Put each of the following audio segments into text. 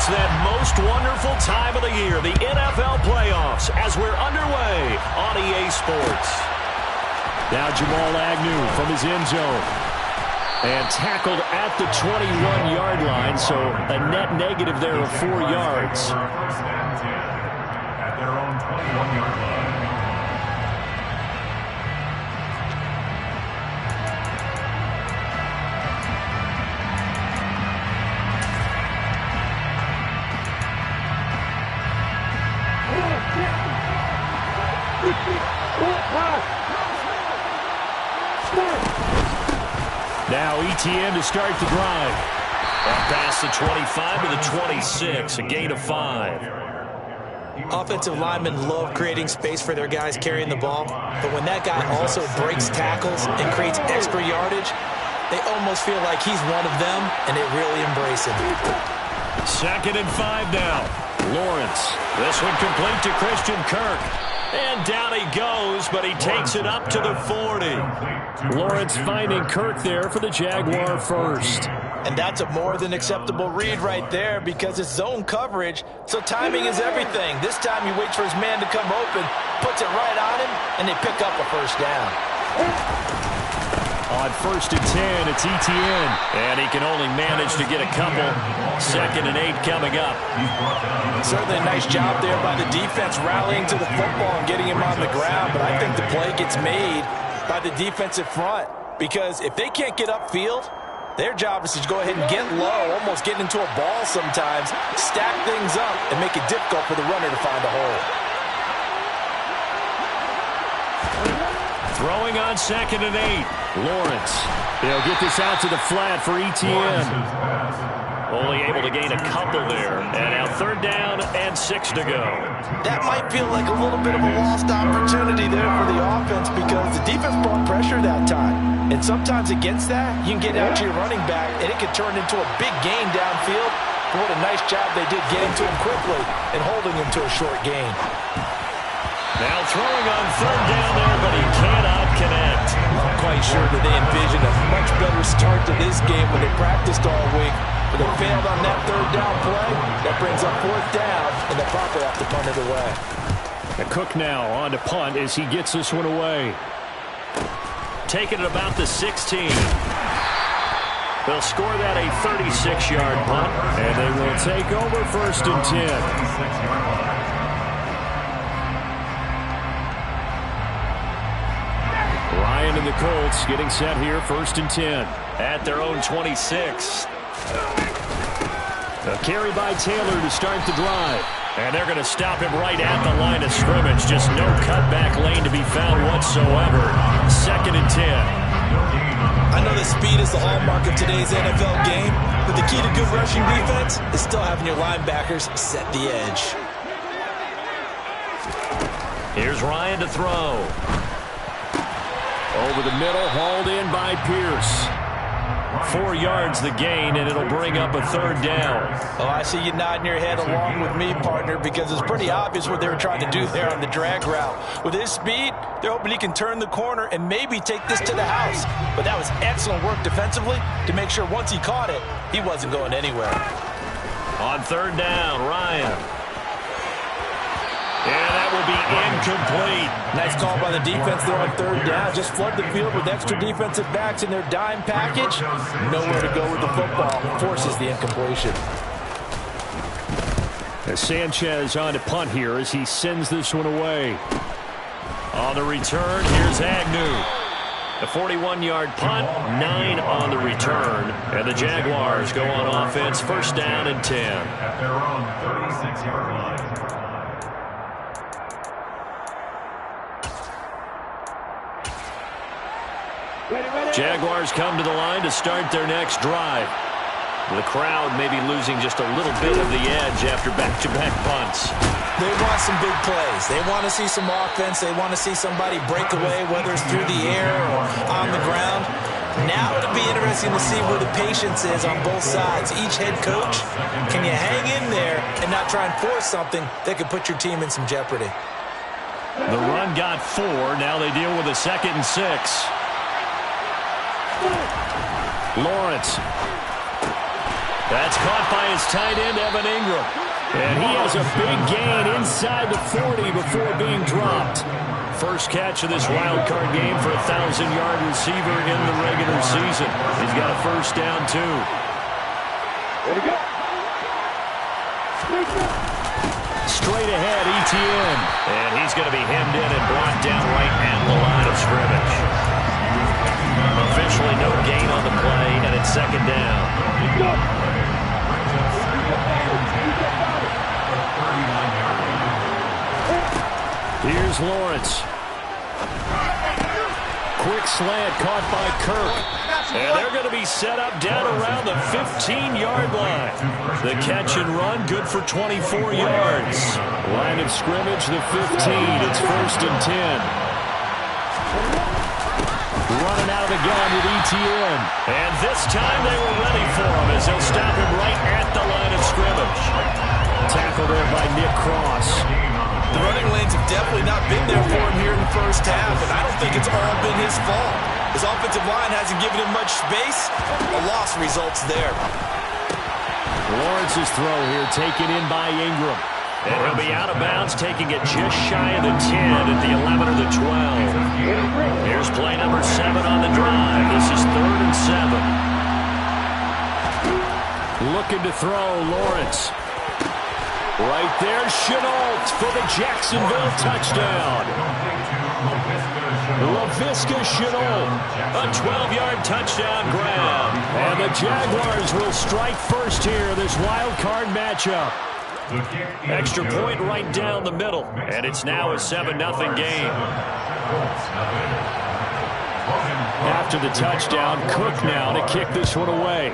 It's that most wonderful time of the year, the NFL playoffs, as we're underway on EA Sports. Now Jamal Agnew from his end zone. And tackled at the 21-yard line, so a net negative there of 4 yards. At their own 21-yard line. Now ETN to start the drive. Up past the 25 to the 26, a gain of 5. Offensive linemen love creating space for their guys carrying the ball, but when that guy also breaks tackles and creates extra yardage, they almost feel like he's one of them, and they really embrace him. 2nd and 5 now. Lawrence. This one complete to Christian Kirk. And down he goes, but he takes it up to the 40. Lawrence finding Kirk there for the Jaguar first. And that's a more than acceptable read right there because it's zone coverage, so timing is everything. This time he waits for his man to come open, puts it right on him, and they pick up a first down. On 1st and 10, it's ETN. And he can only manage to get a couple. 2nd and 8 coming up. Certainly a nice job there by the defense rallying to the football and getting him on the ground. But I think the play gets made by the defensive front. Because if they can't get upfield, their job is to go ahead and get low, almost get into a ball sometimes, stack things up, and make it difficult for the runner to find a hole. Throwing on 2nd and 8. Lawrence. He'll get this out to the flat for ETN. Only able to gain a couple there. And now 3rd down and 6 to go. That might feel like a little bit of a lost opportunity there for the offense because the defense brought pressure that time. And sometimes against that, you can get out to your running back, and it can turn into a big gain downfield. But what a nice job they did getting to him quickly and holding him to a short gain. Now throwing on 3rd down there, but he cannot connect. I'm quite sure that they envisioned a much better start to this game when they practiced all week. But they failed on that 3rd down play. That brings up 4th down, and they'll probably have to punt it away. And Cook now on to punt as he gets this one away. Taking it about the 16. They'll score that a 36-yard punt, and they will take over 1st and 10. Ryan and the Colts getting set here, 1st and 10 at their own 26. A carry by Taylor to start the drive. And they're going to stop him right at the line of scrimmage. Just no cutback lane to be found whatsoever. 2nd and 10. I know that speed is the hallmark of today's NFL game, but the key to good rushing defense is still having your linebackers set the edge. Here's Ryan to throw. Over the middle, hauled in by Pierce. 4 yards the gain, and it'll bring up a 3rd down. Oh, I see you nodding your head along with me, partner, because it's pretty obvious what they were trying to do there on the drag route. With his speed, they're hoping he can turn the corner and maybe take this to the house. But that was excellent work defensively to make sure once he caught it, he wasn't going anywhere. On 3rd down, Ryan. And that will be incomplete. Nice call by the defense there on 3rd down. Just flood the field with extra defensive backs in their dime package. Nowhere to go with the football. Forces the incompletion. Sanchez on to punt here as he sends this one away. On the return, here's Agnew. A 41-yard punt, 9 on the return. And the Jaguars go on offense, 1st down and 10. At their own 36-yard line. Jaguars come to the line to start their next drive. The crowd may be losing just a little bit of the edge after back-to-back punts. They want some big plays. They want to see some offense. They want to see somebody break away, whether it's through the air or on the ground. Now it'll be interesting to see where the patience is on both sides. Each head coach, can you hang in there and not try and force something that could put your team in some jeopardy? The run got 4. Now they deal with a 2nd and 6. Lawrence. That's caught by his tight end, Evan Ingram. And he has a big gain inside the 40 before being dropped. First catch of this wild card game for a 1,000-yard receiver in the regular season. He's got a first down, too. Ready to go. Straight ahead, ETN. And he's going to be hemmed in and brought down right at the line of scrimmage. Officially no gain on the play, and it's second down. Here's Lawrence. Quick slant caught by Kirk. And they're going to be set up down around the 15-yard line. The catch and run good for 24 yards. Line of scrimmage, the 15. It's first and 10. Running out of the gun with ETN. And this time they were ready for him as they'll stop him right at the line of scrimmage. Tackled there by Nick Cross. The running lanes have definitely not been there for him here in the first half, and I don't think it's all been his fault. His offensive line hasn't given him much space. A loss results there. Lawrence's throw here taken in by Ingram. And he'll be out of bounds, taking it just shy of the 10 at the 11 or the 12. Here's play number 7 on the drive. This is 3rd and 7. Looking to throw, Lawrence. Right there, Chenault for the Jacksonville touchdown. Laviska Chenault, a 12-yard touchdown grab. And the Jaguars will strike first here, this wild card matchup. Extra point right down the middle, and it's now a 7-0 game. After the touchdown, Cook now to kick this one away.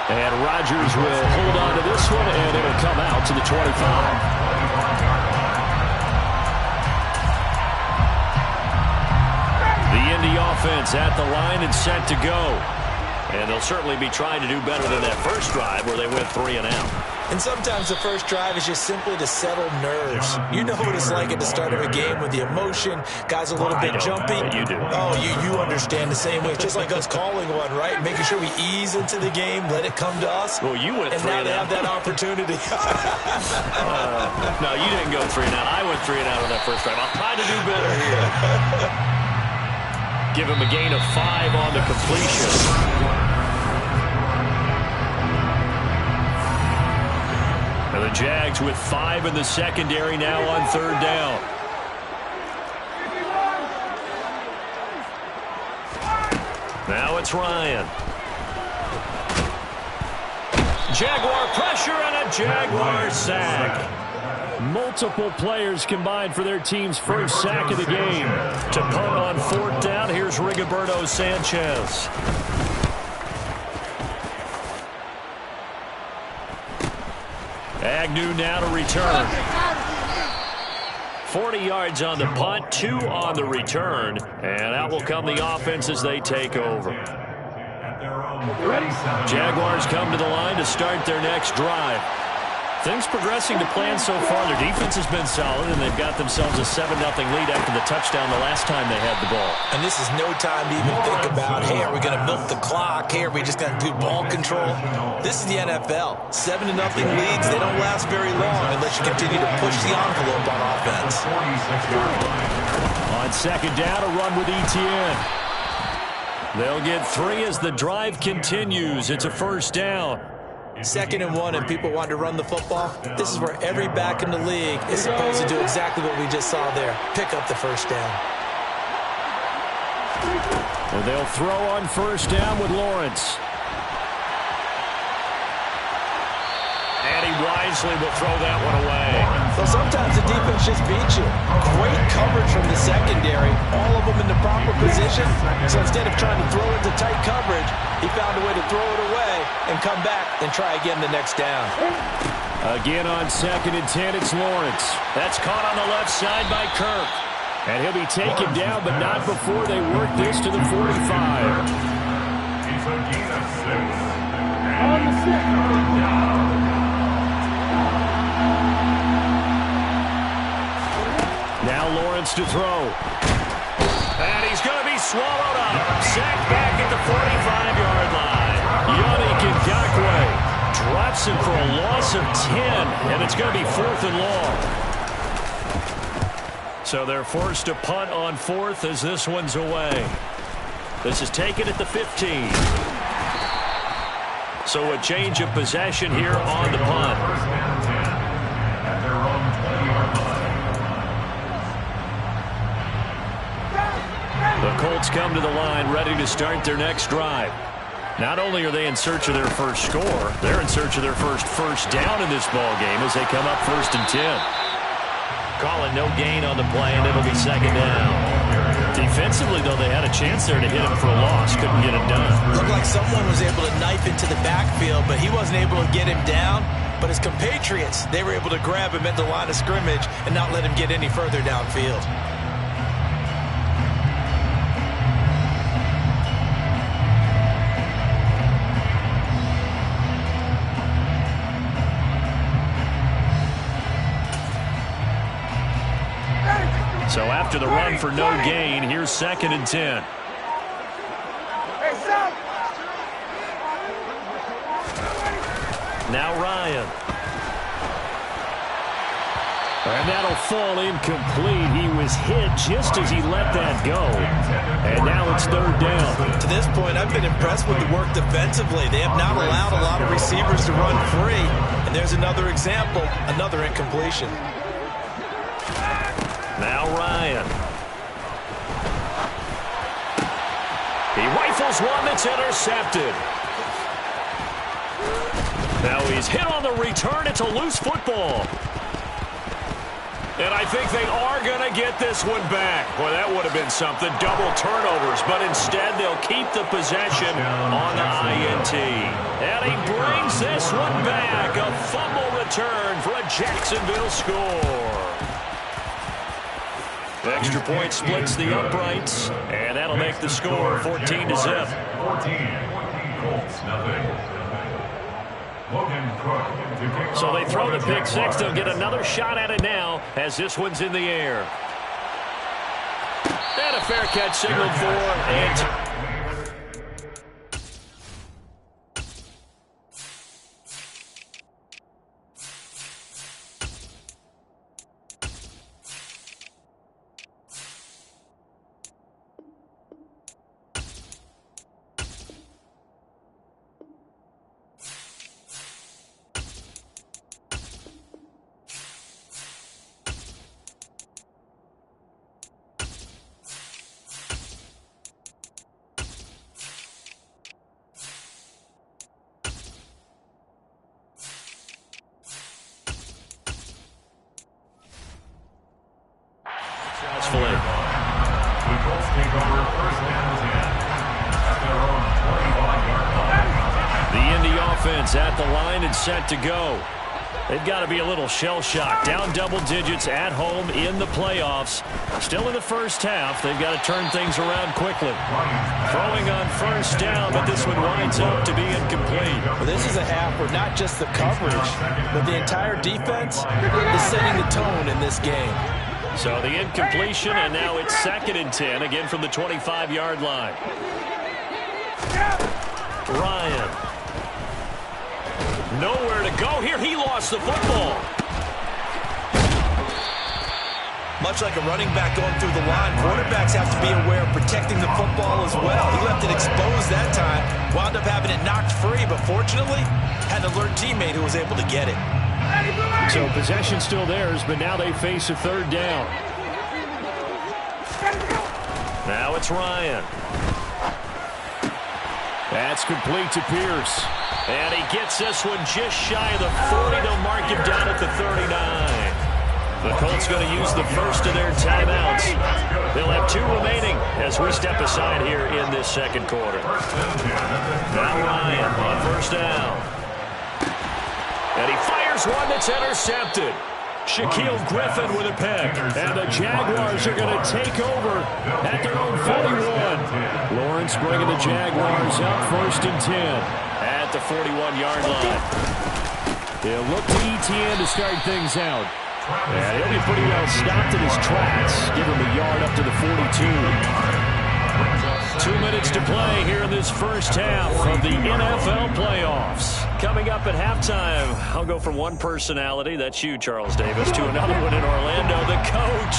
And Rodgers will hold on to this one, and it'll come out to the 25. The Indy offense at the line and set to go. And they'll certainly be trying to do better than that first drive where they went 3 and out. And sometimes the first drive is just simply to settle nerves. You know what it's like at the start of a game with the emotion. Guys a little bit jumpy. You do. Oh, you understand the same way. It's just like us calling one, right? Making sure we ease into the game, let it come to us. Well, you went 3 and now they have that opportunity. No, you didn't go 3 and out. I went 3 and out on that first drive. I'll try to do better here. Give him a gain of 5 on the completion. And the Jags with 5 in the secondary now on 3rd down. Now it's Ryan. Jaguar pressure and a Jaguar sack. Multiple players combined for their team's first sack of the game. To punt on 4th down, here's Rigoberto Sanchez. Agnew now to return. 40 yards on the punt, 2 on the return. And out will come the offense as they take over. Jaguars come to the line to start their next drive. Things progressing to plan so far. Their defense has been solid, and they've got themselves a 7-0 lead after the touchdown the last time they had the ball. And this is no time to even think about, hey, are we going to milk the clock? Hey, are we just going to do ball control? This is the NFL. 7-0 leads, they don't last very long unless you continue to push the envelope on offense. On 2nd down, a run with ETN. They'll get 3 as the drive continues. It's a first down. 2nd and 1, and people want to run the football. This is where every back in the league is supposed to do exactly what we just saw there. Pick up the first down. And they'll throw on 1st down with Lawrence. And he wisely will throw that one away. Well, sometimes the defense just beats you. Great coverage from the secondary. All of them in the proper position. So instead of trying to throw into tight coverage, he found a way to throw it away and come back and try again the next down. Again on 2nd and 10, it's Lawrence. That's caught on the left side by Kirk. And he'll be taken down, but not before they work this to the 45. On the 6. Now Lawrence to throw. And he's going to be swallowed up. Sacked back at the 45-yard line. Yannick Ngakoue drops him for a loss of 10, and it's going to be 4th and long. So they're forced to punt on 4th as this one's away. This is taken at the 15. So a change of possession here on the punt. The Colts come to the line ready to start their next drive. Not only are they in search of their first score, they're in search of their first down in this ball game as they come up 1st and 10. Calling no gain on the play, and it'll be 2nd down. Defensively, though, they had a chance there to hit him for a loss. Couldn't get it done. Looked like someone was able to knife into the backfield, but he wasn't able to get him down. But his compatriots, they were able to grab him at the line of scrimmage and not let him get any further downfield. So after the run for no gain, here's 2nd and 10. Now Ryan. And that'll fall incomplete. He was hit just as he let that go. And now it's 3rd down. To this point, I've been impressed with the work defensively. They have not allowed a lot of receivers to run free. And there's another example, another incompletion. Now Ryan. He rifles one that's intercepted. Now he's hit on the return. It's a loose football. And I think they are going to get this one back. Boy, that would have been something. Double turnovers. But instead, they'll keep the possession on the INT. And he brings this one back. A fumble return for a Jacksonville score. The extra point splits the uprights, and that'll make the score 14-0. 14. Colts, nothing. So they throw the pick six. They'll get another shot at it now as this one's in the air. And a fair catch signaled for, and at the line and set to go. They've got to be a little shell-shocked. Down double digits at home in the playoffs. Still in the first half. They've got to turn things around quickly. Throwing on first down, but this one winds up to be incomplete. Well, this is a half where not just the coverage, but the entire defense is setting the tone in this game. So the incompletion, and now it's 2nd and 10, again from the 25-yard line. Ryan. Nowhere to go here. He lost the football. Much like a running back going through the line, quarterbacks have to be aware of protecting the football as well. He left it exposed that time, wound up having it knocked free, but fortunately, had an alert teammate who was able to get it. So possession still theirs, but now they face a 3rd down. Now it's Ryan. That's complete to Pierce. And he gets this one just shy of the 40. They'll mark him down at the 39. The Colts going to use the first of their timeouts. They'll have 2 remaining as we step aside here in this second quarter. Now Ryan on first down. And he fires one that's intercepted. Shaquille Griffin with a pick. And the Jaguars are going to take over at their own 41. Lawrence bringing the Jaguars up 1st and 10 at the 41-yard line. He'll look to ETN to start things out. And he'll be pretty well stopped in his tracks. Give him a yard up to the 42. 2 minutes to play here in this first half of the NFL playoffs. Coming up at halftime, I'll go from one personality, that's you, Charles Davis, to another one in Orlando, the coach.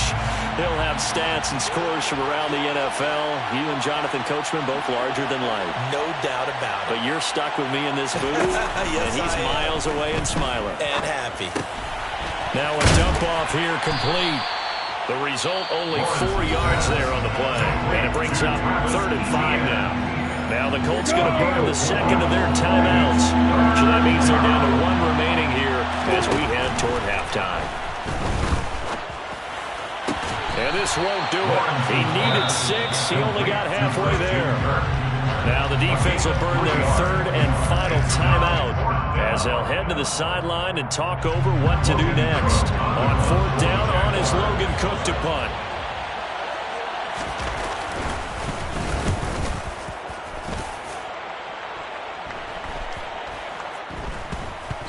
He'll have stats and scores from around the NFL. You and Jonathan Coachman both larger than life. No doubt about it. But you're stuck with me in this booth, yes, and he's miles away and smiling. And happy. Now a dump-off here complete. The result, only 4 yards there on the play. And it brings up 3rd and 5 now. Now the Colts going to burn the second of their timeouts. So that means they're down to 1 remaining here as we head toward halftime. And this won't do it. He needed 6. He only got halfway there. Now the defense will burn their 3rd and final timeout as they'll head to the sideline and talk over what to do next. On 4th down, on is Logan Cook to punt.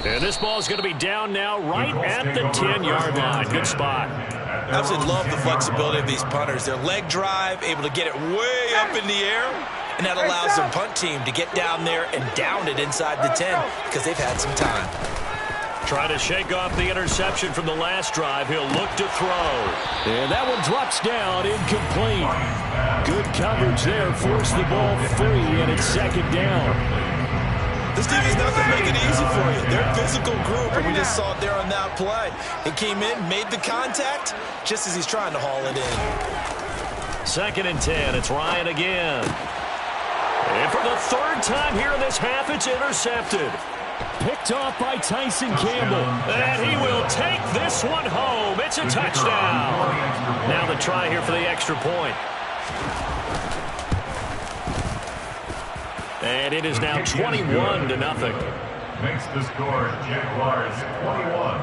And this ball is going to be down now right at the 10-yard line. Good spot. I absolutely love the flexibility of these punters. Their leg drive, able to get it way up in the air, and that allows their punt team to get down there and down it inside the 10 because they've had some time. Trying to shake off the interception from the last drive. He'll look to throw. And that one drops down, incomplete. Good coverage there. Force the ball free, and it's 2nd down. This team is not going to make it easy for you. They're a physical group, and we just saw it there on that play. He came in, made the contact, just as he's trying to haul it in. 2nd and 10. It's Ryan again. And for the 3rd time here in this half, it's intercepted. Picked off by Tyson Campbell. And he will take this one home. It's a touchdown. Now the try here for the extra point. And it is now 21-0. Makes the score Jaguars 21.